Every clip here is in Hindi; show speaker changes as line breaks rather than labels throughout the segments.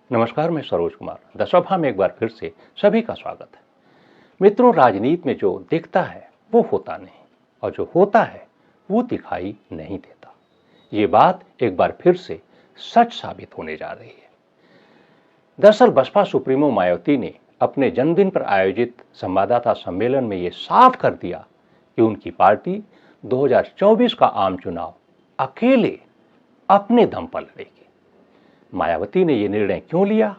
नमस्कार, मैं सरोज कुमार। द सभा में एक बार फिर से सभी का स्वागत है। मित्रों, राजनीति में जो दिखता है वो होता नहीं और जो होता है वो दिखाई नहीं देता। ये बात एक बार फिर से सच साबित होने जा रही है। दरअसल बसपा सुप्रीमो मायावती ने अपने जन्मदिन पर आयोजित संवाददाता सम्मेलन में ये साफ कर दिया कि उनकी पार्टी 2024 का आम चुनाव अकेले अपने दम पर लड़ेगी। मायावती ने यह निर्णय क्यों लिया,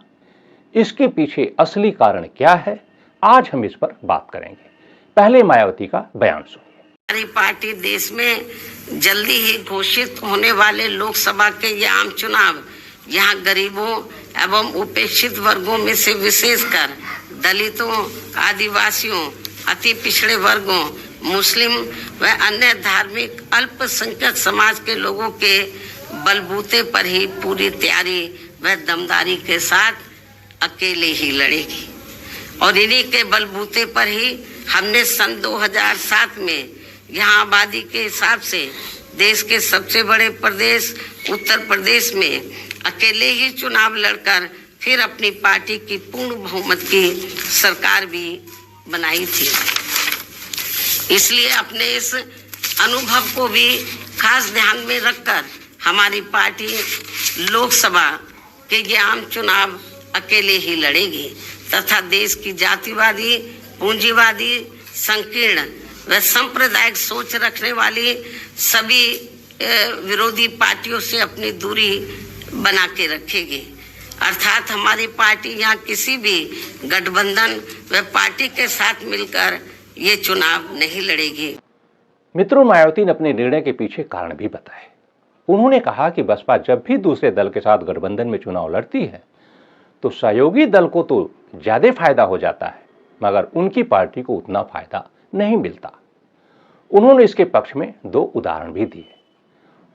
इसके पीछे असली कारण क्या है, आज हम इस पर बात करेंगे। पहले मायावती का बयान सुनिए।
हमारी पार्टी देश में जल्दी ही घोषित होने वाले लोकसभा के ये आम चुनाव यहाँ गरीबों एवं उपेक्षित वर्गों में से विशेषकर दलितों, आदिवासियों, अति पिछड़े वर्गों, मुस्लिम व अन्य धार्मिक अल्पसंख्यक समाज के लोगों के बलबूते पर ही पूरी तैयारी व दमदारी के साथ अकेले ही लड़ेगी और इन्हीं के बलबूते पर ही हमने सन 2007 में यहाँ आबादी के हिसाब से देश के सबसे बड़े प्रदेश उत्तर प्रदेश में अकेले ही चुनाव लड़कर फिर अपनी पार्टी की पूर्ण बहुमत की सरकार भी बनाई थी। इसलिए अपने इस अनुभव को भी खास ध्यान में रखकर हमारी पार्टी लोकसभा के ये आम चुनाव अकेले ही लड़ेगी तथा देश की जातिवादी, पूंजीवादी, संकीर्ण व सांप्रदायिक सोच रखने वाली सभी विरोधी पार्टियों से अपनी दूरी बना के रखेगी। अर्थात हमारी पार्टी यहाँ किसी भी गठबंधन व पार्टी के साथ मिलकर ये चुनाव नहीं लड़ेगी।
मित्रों, मायावती ने अपने निर्णय के पीछे कारण भी बताए। उन्होंने कहा कि बसपा जब भी दूसरे दल के साथ गठबंधन में चुनाव लड़ती है तो सहयोगी दल को तो ज्यादा फायदा हो जाता है, मगर उनकी पार्टी को उतना फायदा नहीं मिलता। उन्होंने इसके पक्ष में दो उदाहरण भी दिए।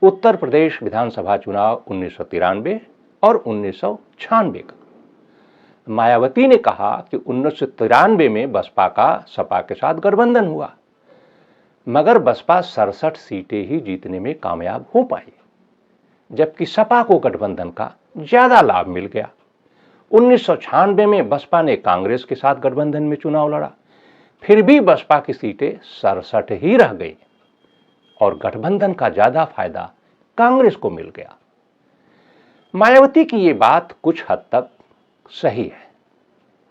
उत्तर प्रदेश विधानसभा चुनाव 1993 और 1996 का। मायावती ने कहा कि 1993 में बसपा का सपा के साथ गठबंधन हुआ, मगर बसपा 67 सीटें ही जीतने में कामयाब हो पाई, जबकि सपा को गठबंधन का ज्यादा लाभ मिल गया। 1996 में बसपा ने कांग्रेस के साथ गठबंधन में चुनाव लड़ा, फिर भी बसपा की सीटें 67 ही रह गई और गठबंधन का ज्यादा फायदा कांग्रेस को मिल गया। मायावती की ये बात कुछ हद तक सही है,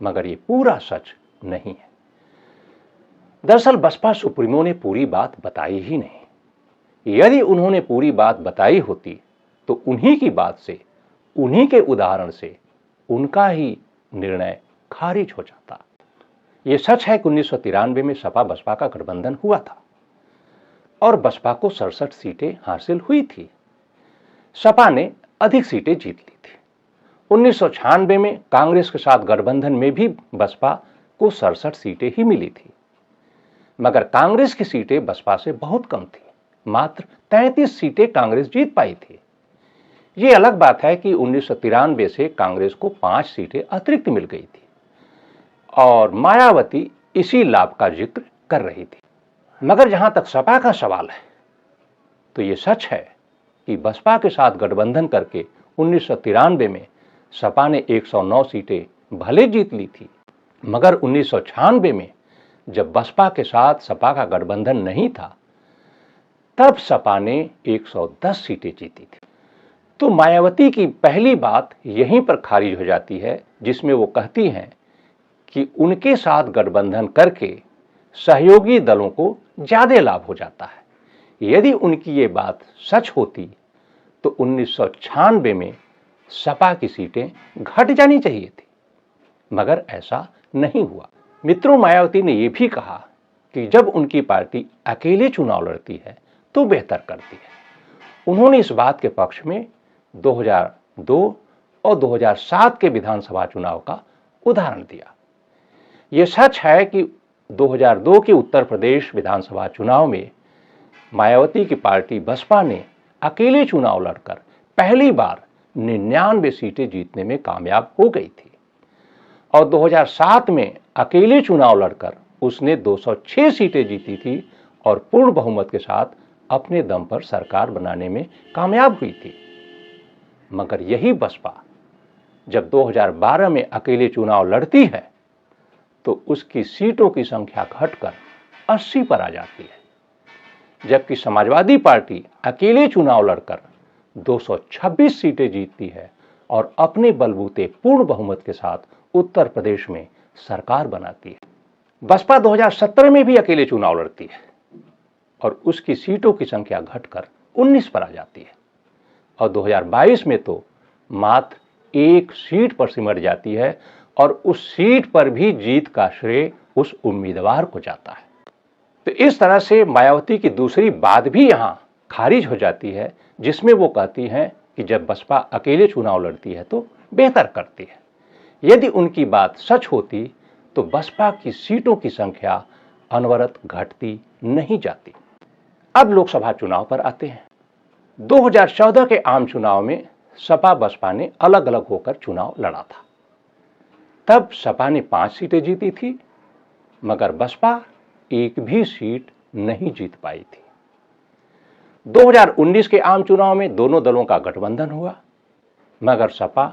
मगर ये पूरा सच नहीं है। दरअसल बसपा सुप्रीमो ने पूरी बात बताई ही नहीं। यदि उन्होंने पूरी बात बताई होती तो उन्हीं की बात से, उन्हीं के उदाहरण से उनका ही निर्णय खारिज हो जाता। यह सच है कि 1993 में सपा बसपा का गठबंधन हुआ था और बसपा को 67 सीटें हासिल हुई थी। सपा ने अधिक सीटें जीत ली थी। 1996 में कांग्रेस के साथ गठबंधन में भी बसपा को 67 सीटें ही मिली थी, मगर कांग्रेस की सीटें बसपा से बहुत कम थी। मात्र 33 सीटें कांग्रेस जीत पाई थी। ये अलग बात है कि 1993 से कांग्रेस को 5 सीटें अतिरिक्त मिल गई थी और मायावती इसी लाभ का जिक्र कर रही थी। मगर जहां तक सपा का सवाल है तो ये सच है कि बसपा के साथ गठबंधन करके 1993 में सपा ने 109 सीटें भले जीत ली थी, मगर 1996 में जब बसपा के साथ सपा का गठबंधन नहीं था तब सपा ने 110 सीटें जीती थी। तो मायावती की पहली बात यहीं पर खारिज हो जाती है, जिसमें वो कहती हैं कि उनके साथ गठबंधन करके सहयोगी दलों को ज्यादा लाभ हो जाता है। यदि उनकी ये बात सच होती तो 1996 में सपा की सीटें घट जानी चाहिए थी, मगर ऐसा नहीं हुआ। मित्रों, मायावती ने यह भी कहा कि जब उनकी पार्टी अकेले चुनाव लड़ती है तो बेहतर करती है। उन्होंने इस बात के पक्ष में 2002 और 2007 के विधानसभा चुनाव का उदाहरण दिया। यह सच है कि 2002 के उत्तर प्रदेश विधानसभा चुनाव में मायावती की पार्टी बसपा ने अकेले चुनाव लड़कर पहली बार 99 सीटें जीतने में कामयाब हो गई थी और 2007 में अकेले चुनाव लड़कर उसने 206 सीटें जीती थी और पूर्ण बहुमत के साथ अपने दम पर सरकार बनाने में कामयाब हुई थी। मगर यही बसपा जब 2012 में अकेले चुनाव लड़ती है तो उसकी सीटों की संख्या घटकर 80 पर आ जाती है, जबकि समाजवादी पार्टी अकेले चुनाव लड़कर 226 सीटें जीतती है और अपने बलबूते पूर्ण बहुमत के साथ उत्तर प्रदेश में सरकार बनाती है। बसपा 2017 में भी अकेले चुनाव लड़ती है और उसकी सीटों की संख्या घटकर 19 पर आ जाती है और 2022 में तो मात्र एक सीट पर सिमट जाती है और उस सीट पर भी जीत का श्रेय उस उम्मीदवार को जाता है। तो इस तरह से मायावती की दूसरी बात भी यहां खारिज हो जाती है, जिसमें वो कहती हैं कि जब बसपा अकेले चुनाव लड़ती है तो बेहतर करती है। यदि उनकी बात सच होती तो बसपा की सीटों की संख्या अनवरत घटती नहीं जाती। अब लोकसभा चुनाव पर आते हैं। 2014 के आम चुनाव में सपा बसपा ने अलग अलग होकर चुनाव लड़ा था। तब सपा ने 5 सीटें जीती थी, मगर बसपा एक भी सीट नहीं जीत पाई थी। 2019 के आम चुनाव में दोनों दलों का गठबंधन हुआ, मगर सपा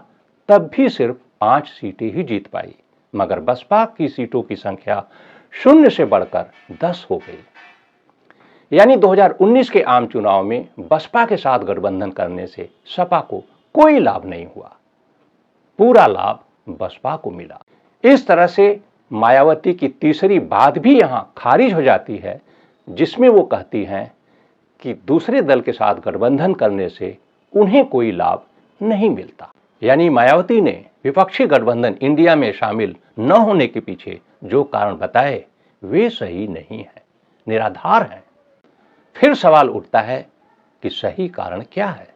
तब भी सिर्फ 5 सीटें ही जीत पाई, मगर बसपा की सीटों की संख्या 0 से बढ़कर 10 हो गई। यानी 2019 के आम चुनाव में बसपा के साथ गठबंधन करने से सपा को कोई लाभ नहीं हुआ, पूरा लाभ बसपा को मिला। इस तरह से मायावती की तीसरी बात भी यहां खारिज हो जाती है, जिसमें वो कहती हैं कि दूसरे दल के साथ गठबंधन करने से उन्हें कोई लाभ नहीं मिलता। यानी मायावती ने विपक्षी गठबंधन इंडिया में शामिल न होने के पीछे जो कारण बताए वे सही नहीं है, निराधार हैं। फिर सवाल उठता है कि सही कारण क्या है?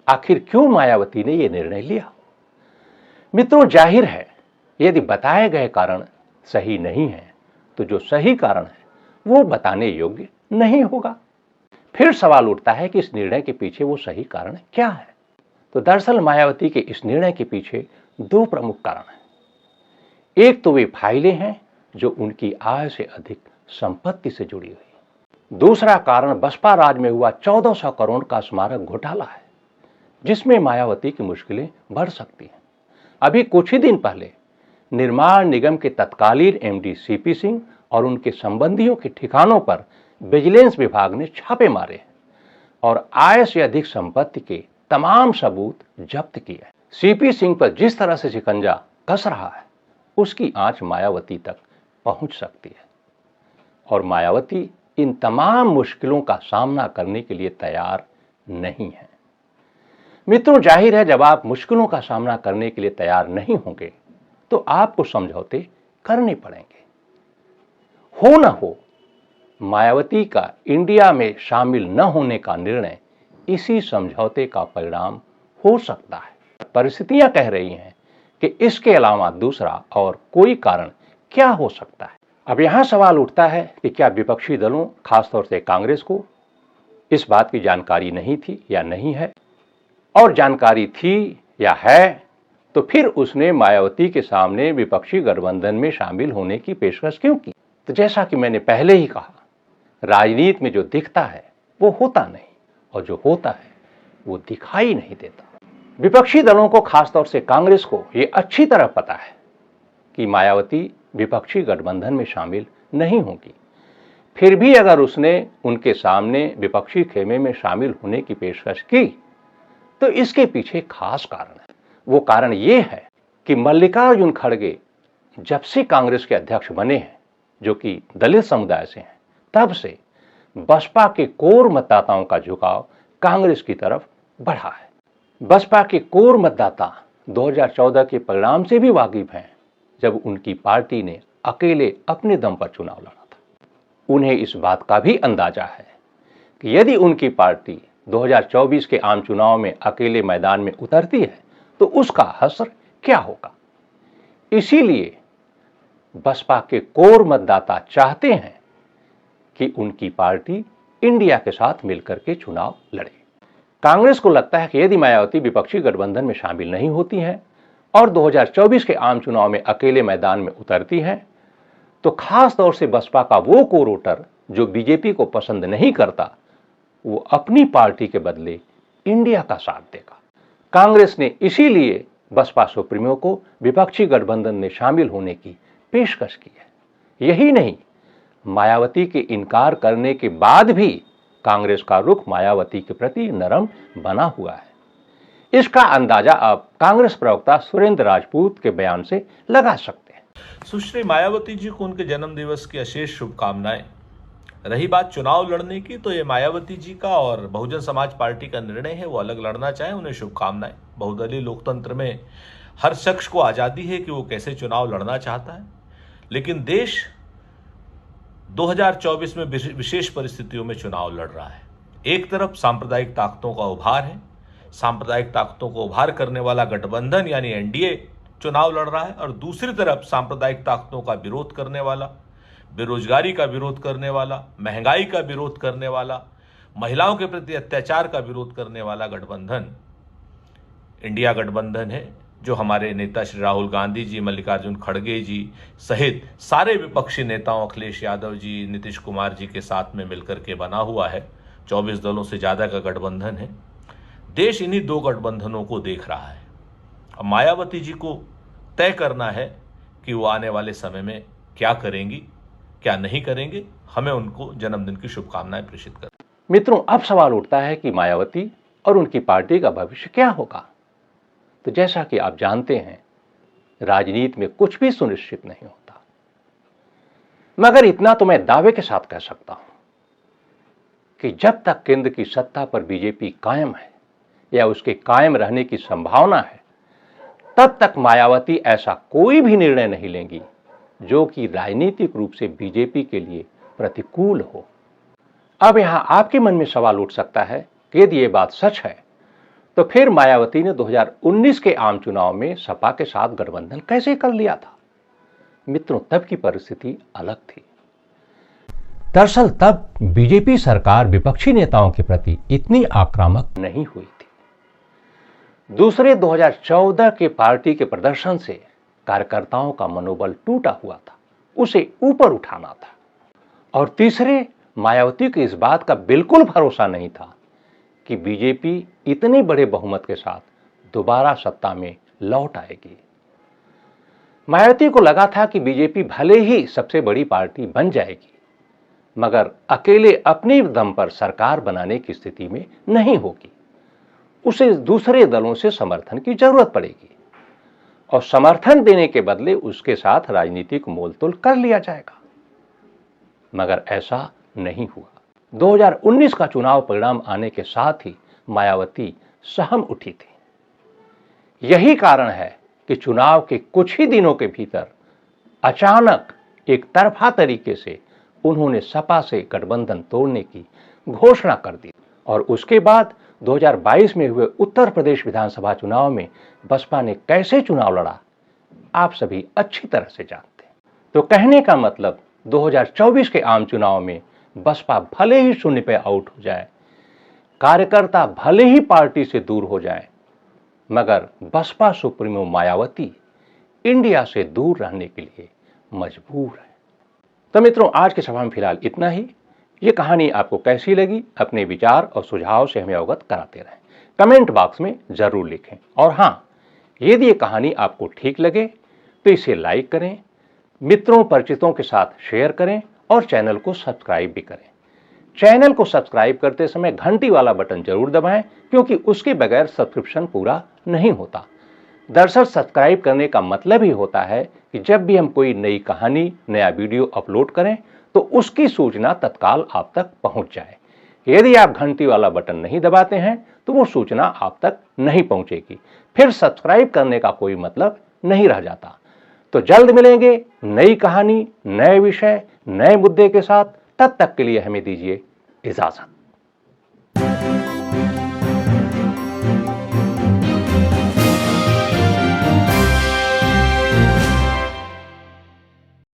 आखिर क्यों मायावती ने यह निर्णय लिया? मित्रों, जाहिर है यदि बताए गए कारण सही नहीं है तो जो सही कारण है वो बताने योग्य नहीं होगा। फिर सवाल उठता है कि इस निर्णय के पीछे वो सही कारण क्या है? तो दरअसल मायावती के इस निर्णय के पीछे 2 प्रमुख कारण हैं। एक तो वे फाइलें हैं जो उनकी आय से अधिक संपत्ति से जुड़ी हुई। दूसरा कारण बसपा राज में हुआ 1400 करोड़ का स्मारक घोटाला है, जिसमें मायावती की मुश्किलें बढ़ सकती हैं। अभी कुछ ही दिन पहले निर्माण निगम के तत्कालीन एमडी सीपी सिंह और उनके संबंधियों के ठिकानों पर विजिलेंस विभाग ने छापे मारे और आय से अधिक संपत्ति के तमाम सबूत जब्त किए। सीपी सिंह पर जिस तरह से शिकंजा कस रहा है उसकी आंच मायावती तक पहुंच सकती है और मायावती इन तमाम मुश्किलों का सामना करने के लिए तैयार नहीं है। मित्रों, जाहिर है जब आप मुश्किलों का सामना करने के लिए तैयार नहीं होंगे तो आपको समझौते करने पड़ेंगे। हो न हो, मायावती का इंडिया में शामिल न होने का निर्णय इसी समझौते का परिणाम हो सकता है। परिस्थितियां कह रही हैं कि इसके अलावा दूसरा और कोई कारण क्या हो सकता है। अब यहां सवाल उठता है कि क्या विपक्षी दलों, खासतौर से कांग्रेस को इस बात की जानकारी नहीं थी या नहीं है, और जानकारी थी या है तो फिर उसने मायावती के सामने विपक्षी गठबंधन में शामिल होने की पेशकश क्यों की? तो जैसा कि मैंने पहले ही कहा, राजनीति में जो दिखता है वो होता नहीं और जो होता है वो दिखाई नहीं देता। विपक्षी दलों को, खासतौर से कांग्रेस को, ये अच्छी तरह पता है कि मायावती विपक्षी गठबंधन में शामिल नहीं होगी। फिर भी अगर उसने उनके सामने विपक्षी खेमे में शामिल होने की पेशकश की तो इसके पीछे खास कारण है। वो कारण ये है कि मल्लिकार्जुन खड़गे जब से कांग्रेस के अध्यक्ष बने हैं, जो कि दलित समुदाय से हैं, तब से बसपा के कोर मतदाताओं का झुकाव कांग्रेस की तरफ बढ़ा है। बसपा के कोर मतदाता 2014 के परिणाम से भी वाकिफ हैं, जब उनकी पार्टी ने अकेले अपने दम पर चुनाव लड़ा था। उन्हें इस बात का भी अंदाजा है कि यदि उनकी पार्टी 2024 के आम चुनाव में अकेले मैदान में उतरती है तो उसका असर क्या होगा। इसीलिए बसपा के कोर मतदाता चाहते हैं कि उनकी पार्टी इंडिया के साथ मिलकर के चुनाव लड़े। कांग्रेस को लगता है कि यदि मायावती विपक्षी गठबंधन में शामिल नहीं होती हैं और 2024 के आम चुनाव में अकेले मैदान में उतरती हैं तो खास तौर से बसपा का वो कोर वोटर जो बीजेपी को पसंद नहीं करता, वो अपनी पार्टी के बदले इंडिया का साथ देगा। कांग्रेस ने इसीलिए बसपा सुप्रीमो को विपक्षी गठबंधन में शामिल होने की पेशकश की है। यही नहीं, मायावती के इनकार करने के बाद भी कांग्रेस का रुख मायावती के प्रति नरम बना हुआ है। इसका अंदाजा आप कांग्रेस प्रवक्ता सुरेंद्र राजपूत के बयान से लगा सकते हैं।
सुश्री मायावती जी को उनके जन्म दिवस की अशेष शुभकामनाएं। रही बात चुनाव लड़ने की, तो ये मायावती जी का और बहुजन समाज पार्टी का निर्णय है, वो अलग लड़ना चाहें, उन्हें शुभकामनाएं। बहुदलीय लोकतंत्र में हर शख्स को आजादी है कि वो कैसे चुनाव लड़ना चाहता है, लेकिन देश 2024 में विशेष परिस्थितियों में चुनाव लड़ रहा है। एक तरफ सांप्रदायिक ताकतों का उभार है, सांप्रदायिक ताकतों को उभार करने वाला गठबंधन यानी एनडीए चुनाव लड़ रहा है, और दूसरी तरफ सांप्रदायिक ताकतों का विरोध करने वाला, बेरोजगारी का विरोध करने वाला, महंगाई का विरोध करने वाला, महिलाओं के प्रति अत्याचार का विरोध करने वाला गठबंधन इंडिया गठबंधन है, जो हमारे नेता श्री राहुल गांधी जी, मल्लिकार्जुन खड़गे जी सहित सारे विपक्षी नेताओं, अखिलेश यादव जी, नीतीश कुमार जी के साथ में मिलकर के बना हुआ है। 24 दलों से ज्यादा का गठबंधन है। देश इन्हीं दो गठबंधनों को देख रहा है। अब मायावती जी को तय करना है कि वो आने वाले समय में क्या करेंगी, क्या नहीं करेंगे। हमें उनको जन्मदिन की शुभकामनाएं प्रेषित कर।
मित्रों, अब सवाल उठता है कि मायावती और उनकी पार्टी का भविष्य क्या होगा। तो जैसा कि आप जानते हैं, राजनीति में कुछ भी सुनिश्चित नहीं होता, मगर इतना तो मैं दावे के साथ कह सकता हूं कि जब तक केंद्र की सत्ता पर बीजेपी कायम है या उसके कायम रहने की संभावना है, तब तक मायावती ऐसा कोई भी निर्णय नहीं लेंगी जो कि राजनीतिक रूप से बीजेपी के लिए प्रतिकूल हो। अब यहां आपके मन में सवाल उठ सकता है कि यदि ये बात सच है तो फिर मायावती ने 2019 के आम चुनाव में सपा के साथ गठबंधन कैसे कर लिया था। मित्रों, तब की परिस्थिति अलग थी। दरअसल तब बीजेपी सरकार विपक्षी नेताओं के प्रति इतनी आक्रामक नहीं हुई थी। दूसरे 2014 के पार्टी के प्रदर्शन से कार्यकर्ताओं का मनोबल टूटा हुआ था, उसे ऊपर उठाना था। और तीसरे, मायावती को इस बात का बिल्कुल भरोसा नहीं था कि बीजेपी इतने बड़े बहुमत के साथ दोबारा सत्ता में लौट आएगी। मायावती को लगा था कि बीजेपी भले ही सबसे बड़ी पार्टी बन जाएगी, मगर अकेले अपने दम पर सरकार बनाने की स्थिति में नहीं होगी। उसे दूसरे दलों से समर्थन की जरूरत पड़ेगी और समर्थन देने के बदले उसके साथ राजनीतिक मोलतोल कर लिया जाएगा। मगर ऐसा नहीं हुआ। 2019 का चुनाव परिणाम आने के साथ ही मायावती सहम उठी थी। यही कारण है कि चुनाव के कुछ ही दिनों के भीतर अचानक एक तरफा तरीके से उन्होंने सपा से गठबंधन तोड़ने की घोषणा कर दी और उसके बाद 2022 में हुए उत्तर प्रदेश विधानसभा चुनाव में बसपा ने कैसे चुनाव लड़ा, आप सभी अच्छी तरह से जानते हैं। तो कहने का मतलब 2024 के आम चुनाव में बसपा भले ही शून्य पे आउट हो जाए, कार्यकर्ता भले ही पार्टी से दूर हो जाए, मगर बसपा सुप्रीमो मायावती इंडिया से दूर रहने के लिए मजबूर है। तो मित्रों, आज के सभा में फिलहाल इतना ही। ये कहानी आपको कैसी लगी, अपने विचार और सुझाव से हमें अवगत कराते रहें। कमेंट बॉक्स में जरूर लिखें। और हाँ, यदि ये कहानी आपको ठीक लगे तो इसे लाइक करें, मित्रों परिचितों के साथ शेयर करें और चैनल को सब्सक्राइब भी करें। चैनल को सब्सक्राइब करते समय घंटी वाला बटन जरूर दबाएं, क्योंकि उसके बगैर सब्सक्रिप्शन पूरा नहीं होता। दरअसल सब्सक्राइब करने का मतलब ही होता है कि जब भी हम कोई नई कहानी, नया वीडियो अपलोड करें तो उसकी सूचना तत्काल आप तक पहुंच जाए। यदि आप घंटी वाला बटन नहीं दबाते हैं तो वो सूचना आप तक नहीं पहुंचेगी, फिर सब्सक्राइब करने का कोई मतलब नहीं रह जाता। तो जल्द मिलेंगे नई कहानी, नए विषय, नए मुद्दे के साथ। तब तक के लिए हमें दीजिए इजाजत।